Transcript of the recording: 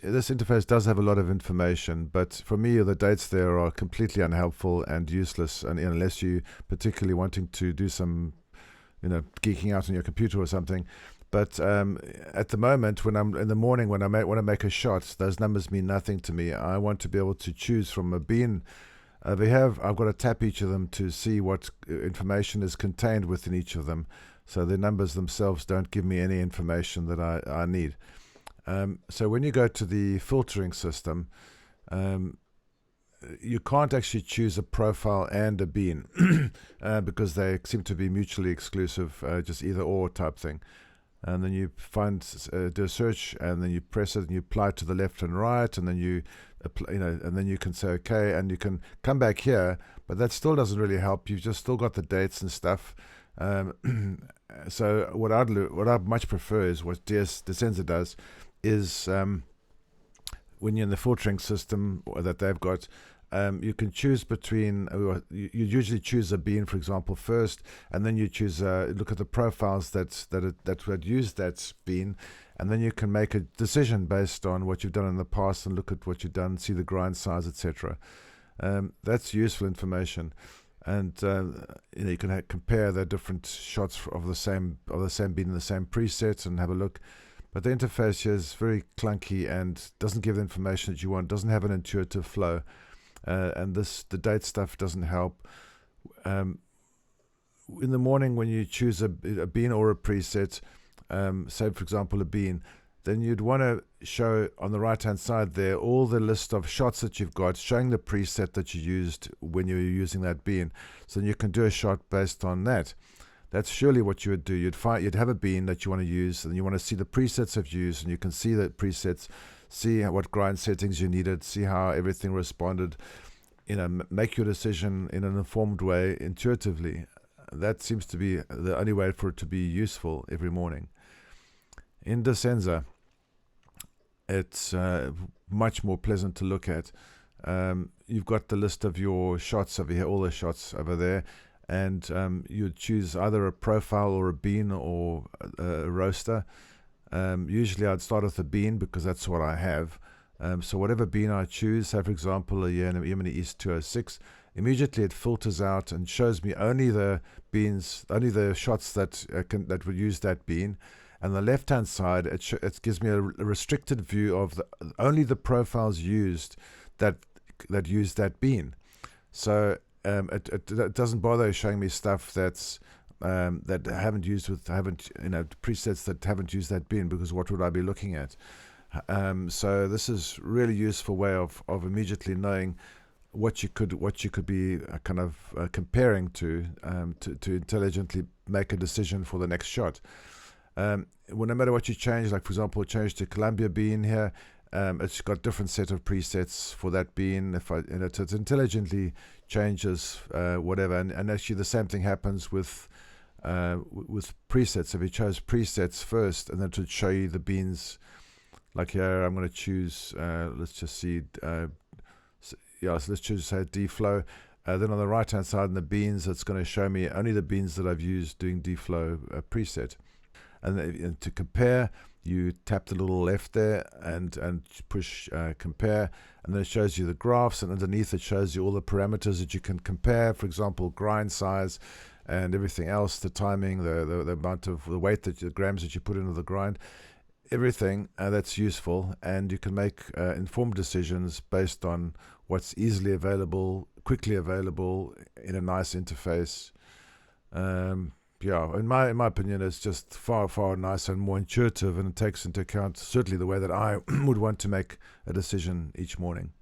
this interface does have a lot of information, but for me, the dates there are completely unhelpful and useless, and unless you particularly wanting to do some, geeking out on your computer or something. But at the moment, when I'm in the morning, when I want to make a shot, those numbers mean nothing to me. I want to be able to choose from a bean. I've got to tap each of them to see what information is contained within each of them. So the numbers themselves don't give me any information that I need. So when you go to the filtering system, you can't actually choose a profile and a bean because they seem to be mutually exclusive, just either or type thing. And then you do a search, and then you press it, and you apply it to the left and right, and then you apply, and then you can say okay, and you can come back here, but that still doesn't really help. You've just still got the dates and stuff. So what I'd much prefer is what Decenza does is when you're in the filtering system that they've got, you can choose between, you usually choose a bean, for example, first, and then you choose, look at the profiles that would use that bean, and then you can make a decision based on what you've done in the past and look at what you've done, see the grind size, etc. That's useful information. And you can compare the different shots of the same bean in the same preset and have a look. But the interface here is very clunky and doesn't give the information that you want, doesn't have an intuitive flow. And the date stuff doesn't help. In the morning, when you choose a bean or a preset, say for example a bean, then you'd want to show on the right hand side there all the list of shots that you've got, showing the preset that you used when you were using that bean. So you can do a shot based on that. That's surely what you would do. You'd have a bean that you want to use, and you want to see the presets you've used, and you can see the presets, see what grind settings you needed, see how everything responded. Make your decision in an informed way, intuitively. That seems to be the only way for it to be useful every morning. In Decenza, it's much more pleasant to look at. You've got the list of your shots over here, all the shots over there, and you choose either a profile or a bean or a roaster. Usually I'd start with a bean because that's what I have. So whatever bean I choose, say for example a Yemeni East 206, immediately it filters out and shows me only the beans, only the shots that would use that bean. And the left hand side, it gives me a restricted view of only the profiles used that use that bean. So it doesn't bother showing me stuff that haven't used presets that haven't used that bean, because what would I be looking at? So this is really useful way of immediately knowing what you could be kind of comparing to intelligently make a decision for the next shot. Well, no matter what you change, like for example, change to Columbia bean here, it's got different set of presets for that bean. If it intelligently changes whatever, and actually the same thing happens with presets. If you chose presets first, and then to show you the beans, like here I'm going to choose. Let's just see. So let's choose say D-Flow. Then on the right hand side in the beans, it's going to show me only the beans that I've used doing D-Flow preset. And to compare, you tap the little left there and push compare, and then it shows you the graphs, and underneath it shows you all the parameters that you can compare. For example, grind size and everything else, the timing, the amount of the weight the grams that you put into the grind, everything that's useful, and you can make informed decisions based on what's easily available, quickly available in a nice interface. Yeah, in my opinion, it's just far nicer and more intuitive, and it takes into account certainly the way that I would want to make a decision each morning.